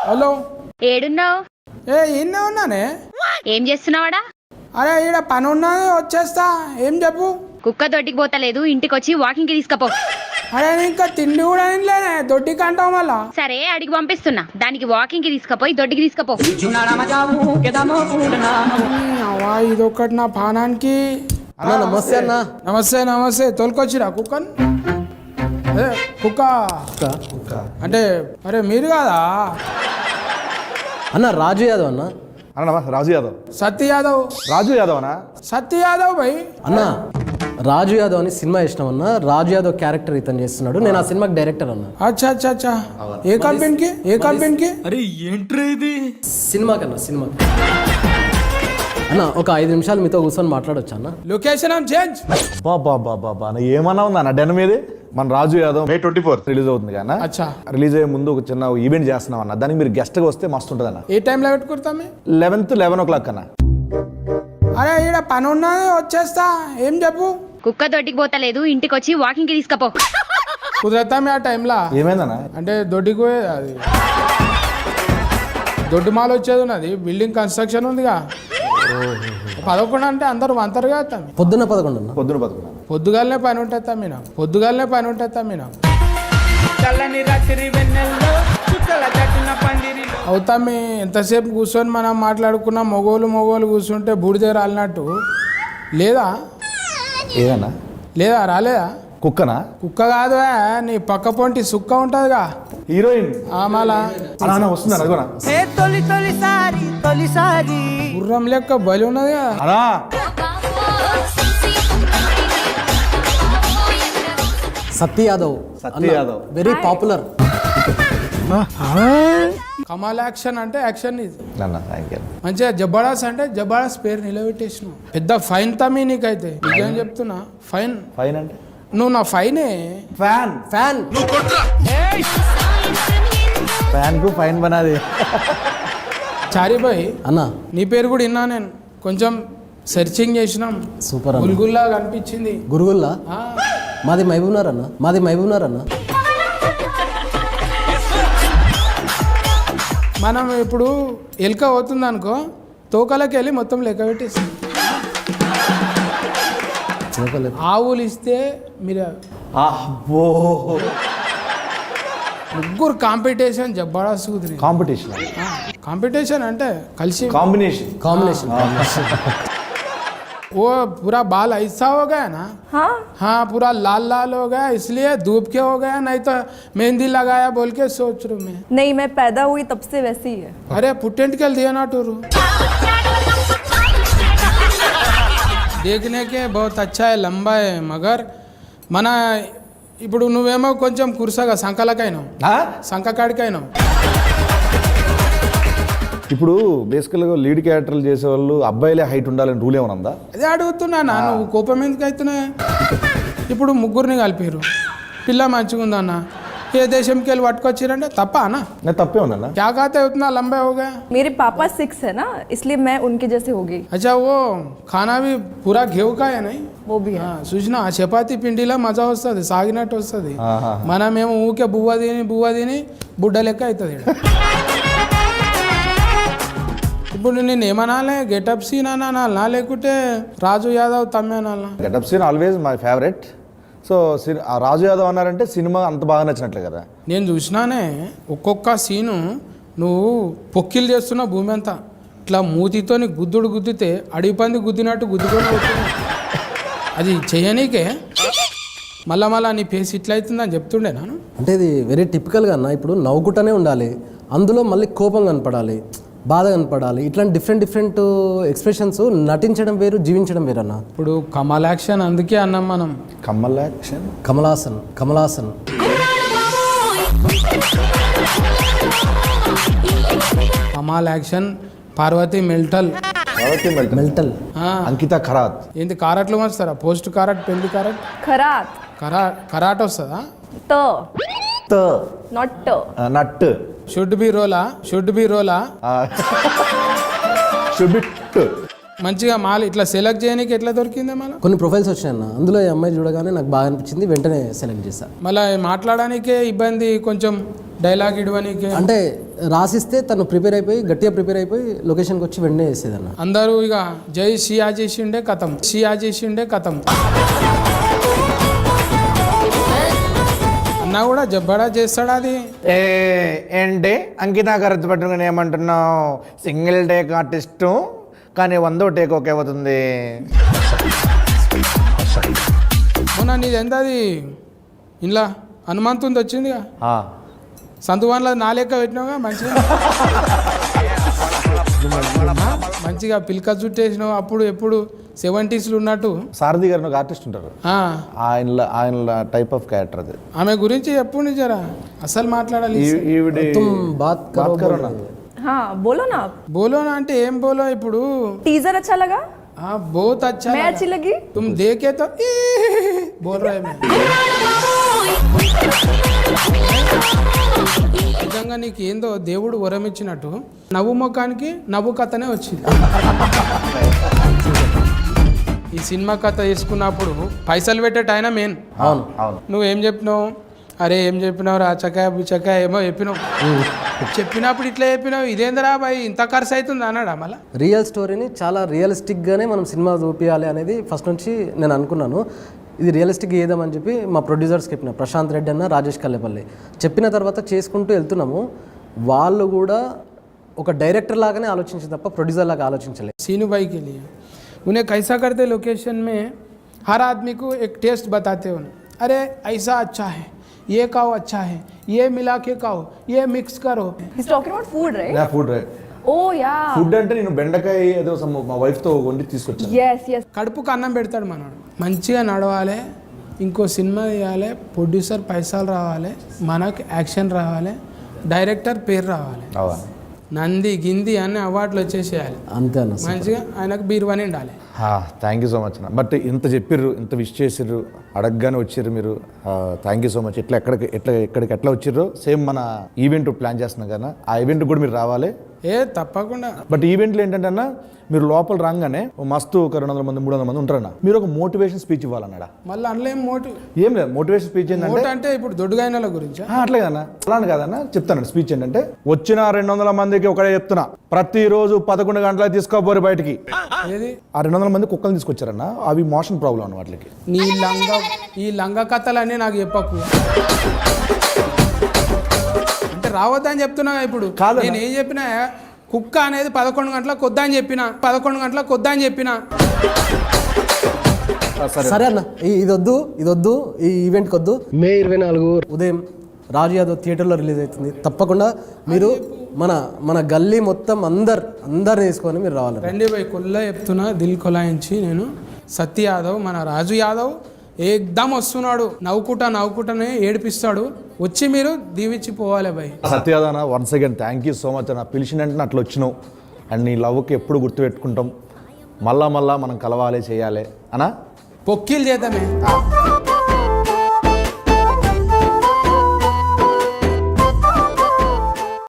Hello ఏడున్నావు? ఈయనే ఉన్నానే. ఏం చేస్తున్నావాడా? అరే ఈడ పని ఉన్నది వచ్చేస్తా. ఏం చెప్పు. కుక్క దొడ్డికి పోతలేదు, ఇంటికి వచ్చి వాకింగ్ కి తీసుకపో. అరే ఇంకా తిండి కూడా ఇంట్లోనే దొడ్డికి అంటావు మళ్ళా. సరే అడిగి పంపిస్తున్నా, దానికి వాకింగ్ కి తీసుకపోయి దొడ్డికి తీసుకపో. ఇదొకటి నా పానానికి. నమస్తే అన్న. నమస్తే నమస్తే. తోలుకొచ్చిరా కుక్కని? అదే కుక్క అంటే అరే మీరు కాదా అన్న? రాజు యాదవ్ అన్న. అన్న నమస్తే. రాజు యాదవ్. సత్య యాదవ్. రాజు యాదవ్ అన్న. సత్య యాదవ్ భయ్. అన్న రాజు యాదవ్ అని సినిమా ఇష్టం అన్న. రాజు యాదవ్ క్యారెక్టర్ ఇతను చేస్తున్నాడు. నేను ఆ సినిమాకి డైరెక్టర్ అన్న. అచ్చా అచ్చా అచ్చా. ఏ కంపెనీకి? ఏ కంపెనీకి? అరే ఏంట్రా ఇది? సినిమాకి అన్న ఒక 5 నిమిషాలు మీతో కూర్చొని మాట్లాడొచ్చా అన్న? Location change. బాబా ఏమన్నా ఉందా అన్న డెన్ మీది? మన రాజు యాదవ్ May 24 రిలీజ్ అవుతుంది కదా. అచ్చా. రిలీజ్ అయ్యే ముందు ఒక చిన్న ఈవెంట్ చేస్తున్నాం అన్న. దానికి మీరు గెస్ట్ గా వస్తే మస్తు ఉంటుంది అన్న. ఏ టైంలో పెట్టుకుంటాం? 11 o'clock అన్న. అరే ఈడ పని ఉన్నది వచ్చేస్తా. ఏం చెప్పు. కుక్క దొడ్డికి పోతలేదు, ఇంటికి వచ్చి వాకింగ్ కి తీసుకపో. కుదరతామే ఆ టైంలో. ఏమైందన్న? అంటే దొడ్డికి పోయే అది దొడ్డు మాల వచ్చేది ఉన్నది. బిల్డింగ్ కన్స్ట్రక్షన్ ఉందిగా. 11 అంటే అందరూ వంతరుగా తమ్మి. పొద్దున్న 11 అన్న. పొద్దుగాలనే పని ఉంటుంది తమ్మిన. అవుతామి ఎంతసేపు కూర్చొని మనం మాట్లాడుకున్న మొగోలు కూర్చుంటే బూడిద రాలినట్టు. లేదా ఏదన్నా? లేదా రాలేదా? కుక్కనా? కుక్క కాదు, నీ పక్క పొంటి సుక్క ఉంటదిగా హీరోయిన్. మళ్ళా వస్తుంది అడుగునా. గుర్రం లెక్క బలి ఉన్నది కదా. అనా సత్య యాదవ్ వెరీ పాపులర్. కమాల్ యాక్షన్ అంటే యాక్షన్ ఇది. Thank you. మంచిగా జబర్దస్త్ అంటే జబర్దస్త్ పేరు నిలబెట్టేసినావు. పెద్ద ఫైన్ తమ్మి నీకైతే. నిజం చెప్తున్నా. ఫైన్ అంటే నువ్వు నా ఫైనే. ఫ్యాన్ కు ఫైన్ బనాది. చారిబాయ్ అన్న నీ పేరు కూడా విన్నా నేను. కొంచెం సెర్చింగ్ చేసినాం. సూపర్ అన్న. గుల్గుల్లా కనిపించింది. గురుగుల్లా? మాది మహబూబ్నగర్ అన్న. మనం ఇప్పుడు ఎలుక పోతుంది అనుకో, తోకలకి వెళ్ళి మొత్తం లెక్క పెట్టేస్తాం. ఆవులు ఇస్తే మీరు ముగ్గురు కాంపిటీషన్ జబర్దస్త్ కుదిరి. కాంపిటీషన్ అంటే కలిసి కాంబినేషన్. वो पूरा बाल ऐसा हो गया ना. हाँ पूरा लाल हो गया, इसलिए धूप के हो गया. नहीं तो मेहंदी लगाया बोल के सोच रहा मैं. नहीं, मैं पैदा हुई तब से वैसी ही है. अरे पुटेंट के दिया ना टूरू. देखने के बहुत अच्छा है, लंबा है, मगर మన ఇప్పుడు నువ్వేమో కొంచెం కుర్సగా సంకలకైనావు, సంకకాడికైనావు. ఇప్పుడు బేసికల్గా లీడ్ క్యారెక్టర్లు చేసేవాళ్ళు అబ్బాయిలే హైట్ ఉండాలని రూల్ ఏమైనా ఉందా? అదే అడుగుతున్నా. నువ్వు కోపం ఎందుకు అవుతున్నాయి? ఇప్పుడు ముగ్గురిని కలిపారు, పిల్ల మంచిగా ఉందన్న. ఏ దేశంకి వెళ్ళి పట్టుకొచ్చారంటే తప్ప అన్న? తప్పే ఉందన్న. क्या कहते हैं उतना लंबा हो गया? मेरे पापा 6 है ना, इसलिए मैं उनके जैसे हो गई. अच्छा वो खाना भी पूरा घेव का है नहीं? वो भी है. చూసినా ఆ చపాతీ పిండిలో మజా వస్తుంది, సాగినట్టు వస్తుంది. మనమేమో ఊకే బువ్వ తిని బుడ్డ లెక్క అవుతుంది. ఇప్పుడు నేను ఏమనాలే? గెటప్ సీన్ అనాలా లేకుంటే రాజు యాదవ్ తమ్మే అనాలా? Getup scene always my favourite. So Raju Yadav అన్నారంటే సినిమా అంత బాగా నచ్చినట్లే కదా. నేను చూసినానే ఒక్కొక్క సీను నువ్వు పొక్కిలు చేస్తున్న భూమి అంతా ఇట్లా మూతితోని గుద్దితే అడిగి పంది గుద్దినట్టు గుద్దుకొని పోతున్నా. అది చేయనీకే మళ్ళా నీ ఫేస్ ఇట్లా అవుతుందని చెప్తుండే నాను. అంటే ఇది వెరీ టిపికల్గా అన్న. ఇప్పుడు నవ్వుకుంటూనే ఉండాలి, అందులో మళ్ళీ కోపం కనపడాలి, బాధ కనపడాలి. ఇట్లాంటి డిఫరెంట్ ఎక్స్ప్రెషన్స్ నటించడం వేరు, జీవించడం వేరు అన్న. ఇప్పుడు కమల్ యాక్షన్ అందుకే అన్నాం మనం. కమల్ యాక్షన్, కమలాసన్. కమల్ యాక్షన్. పార్వతి మెల్టల్. అంకిత ఖరాత్. ఏంటి కారట్లు వస్తారా? పోస్ట్ కారట్, పెళ్లి కారట్, కరాట్ వస్తుందా? నట్. షుడ్ బి రోలా. షుడ్ బి మంచిగా మాల్ ఇట్లా సెలెక్ట్ చేయడానికి ఎట్లా దొరికిందే మళ్ళీ కొన్ని ప్రొఫైల్స్ వచ్చాయన్న, అందులో ఈ అమ్మాయి చూడగానే నాకు బాగా అనిపించింది, వెంటనే సెలెక్ట్ చేశా. మళ్ళీ మాట్లాడడానికే ఇబ్బంది, కొంచెం డైలాగ్ ఇవ్వడానికే. అంటే రాసిస్తే తను ప్రిపేర్ అయిపోయి గట్టిగా ప్రిపేర్ అయిపోయి లొకేషన్కి వచ్చి వెంటనే వేసేదన్న. అందరూ ఇక జై షియా చేసిండే కథం, షియా చేసిండే కథం అన్నా కూడా జబ్బడా చేస్తాడా అది. ఏంటి అంకిత కరెక్ట్ పట్టుకుని ఏమంటున్నావు? సింగిల్ టేక్ ఆర్టిస్టు కానీ 100వ టేక్ ఓకే అవుతుంది. మొన్న నీది ఎంత అది ఇంట్లో హనుమంతుంది వచ్చిందిగా, సంతువాన్లో నా లెక్క పెట్టినావుగా మంచిగా మంచిగా పిల్క చుట్టేసినావు. అప్పుడు ఎప్పుడు 70s ఉన్నట్టు. సారథి గారు ఒక ఆర్టిస్ట్ ఉంటారు, ఆ, ఆయన టైప్ ఆఫ్ క్యారెక్టర్ అది. ఆమె గురించి ఎప్పుడు నిజరా అసలు మాట్లాడాలి. तुम बात करो ना. हाँ बोलो ना आप. బోలోనా అంటే ఏం బోలో ఇప్పుడు. टीजर अच्छा लगा? बहुत अच्छा मैं लगा. अच्छी लगी? तुम देखे तो बोल रहे मैं. నిజంగా నీకు ఏందో దేవుడు వరం ఇచ్చినట్టు నవ్వు ముఖానికి నవ్వు కథనే వచ్చింది. ఈ సినిమా కథ తీసుకున్నప్పుడు పైసలు పెట్టేట ఆయన మెయిన్. అవును అవును. నువ్వేం చెప్పినావు? అరే ఏం చెప్పినావు రా చకాయ బుచ్చకాయ ఏమో చెప్పినావు. చెప్పినప్పుడు ఇట్లా చెప్పినావు, ఇదేందరా బాయ్ ఇంత ఖర్చు అవుతుంది అన్నాడా మళ్ళీ. రియల్ స్టోరీని చాలా రియలిస్టిక్గానే మనం సినిమా చూపించాలి అనేది ఫస్ట్ నుంచి నేను అనుకున్నాను. ఇది రియలిస్టిక్ చేద్దామని చెప్పి మా ప్రొడ్యూసర్స్కి చెప్పిన, ప్రశాంత్ రెడ్డి అన్న, రాజేష్ కల్లేపల్లి చెప్పిన తర్వాత చేసుకుంటూ వెళ్తున్నాము. వాళ్ళు కూడా ఒక డైరెక్టర్ లాగానే ఆలోచించి తప్ప ప్రొడ్యూసర్ లాగా ఆలోచించలేదు. सीनू भाई के लिए उन्हें कैसा करते लोकेशन में हर आदमी को एक टेस्ट बताते उन्हें, अरे ऐसा अच्छा है, ये खाओ अच्छा है, ये मिला के खाओ, ये मिक्स करो. He's talking about food, right? Food Oh yeah. Food అంటే నేను బెండకాయ ఏదో మా వైఫ్తో వండి తీసుకొచ్చాను. Yes yes. కడుపుకు అన్నం పెడతాడు మనోడు. మంచిగా నడవాలి, ఇంకో సినిమా తీయాలి, ప్రొడ్యూసర్ పైసలు రావాలి, మనకు యాక్షన్ రావాలి, డైరెక్టర్ పేరు రావాలి, నంది గింది అన్ని అవార్డులు వచ్చేసేయాలి. అంతే అన్న. మంచిగా ఆయనకు బీరువాని ఉండాలి. థ్యాంక్ యూ సో మచ్ అన్న. బట్ ఇంత చెప్పిర్రు, ఇంత విష్ చేసిర్రు, అడగగానే వచ్చిర్రు మీరు. Thank you so much. ఎక్కడికి ఎట్లా వచ్చిర్రు సేమ్ మన ఈవెంట్ ప్లాన్ చేస్తున్నాం కదా, ఆ ఈవెంట్ కూడా మీరు రావాలి. తప్పకుండా. బట్ ఈవెంట్లు ఏంటంటే అన్న, మీరు లోపల రాగానే మస్తు ఒక 200 మంది 300 మంది ఉంటారన్న, మీరు ఒక మోటివేషన్ స్పీచ్ ఇవ్వాలన్నాడా. మళ్ళీ అందులో ఏం లేదు, మోటివేషన్ స్పీచ్ ఏంటంటే అంటే ఇప్పుడు దొడ్డుగాయనల గురించి అట్లే కదన్నా, అలానే కాదన్నా చెప్తాను. స్పీచ్ ఏంటంటే, వచ్చిన 200 మందికి ఒకటే చెప్తున్నా, ప్రతిరోజు 11 గంటలకు తీసుకోపోరు బయటికి. ఏది ఆ 200 మంది కుక్కలు తీసుకొచ్చారన్న, అవి మోషన్ ప్రాబ్లం అన్న వాటికి. ఈ లంగ కథలన్నీ నాకు చెప్పకు. అంటే రావద్దని చెప్తున్నా ఇప్పుడు. నేను ఏం చెప్పినా, కుక్క అనేది 11 గంటలకు కొద్దని చెప్పిన, 11 గంటలకు కొద్దని చెప్పిన. సరే అన్న, ఇది వద్దు, ఈ ఈవెంట్కి వద్దు. మే 24 ఉదయం రాజు యాదవ్ థియేటర్లో రిలీజ్ అవుతుంది. తప్పకుండా మీరు మన గల్లీ మొత్తం అందరిని తీసుకొని మీరు రావాలి. రండి బాయ్, కొల్ల చెప్తున్నా, దిల్ కొలాయించి నేను. సత్య యాదవ్, మన రాజు యాదవ్ ఏకదమ్ వస్తున్నాడు, నవ్వుకుంటానే ఏడిపిస్తాడు. వచ్చి మీరు దీవించి పోవాలి బాయ్. సత్యాదన once again thank you so much అన్న. పిలిచినంటే అట్లా వచ్చినావు, అండ్ నీ లవ్కి ఎప్పుడు గుర్తుపెట్టుకుంటాం. మళ్ళా మనం కలవాలి, చేయాలి అన్నా. పొక్కిలు చేద్దామే.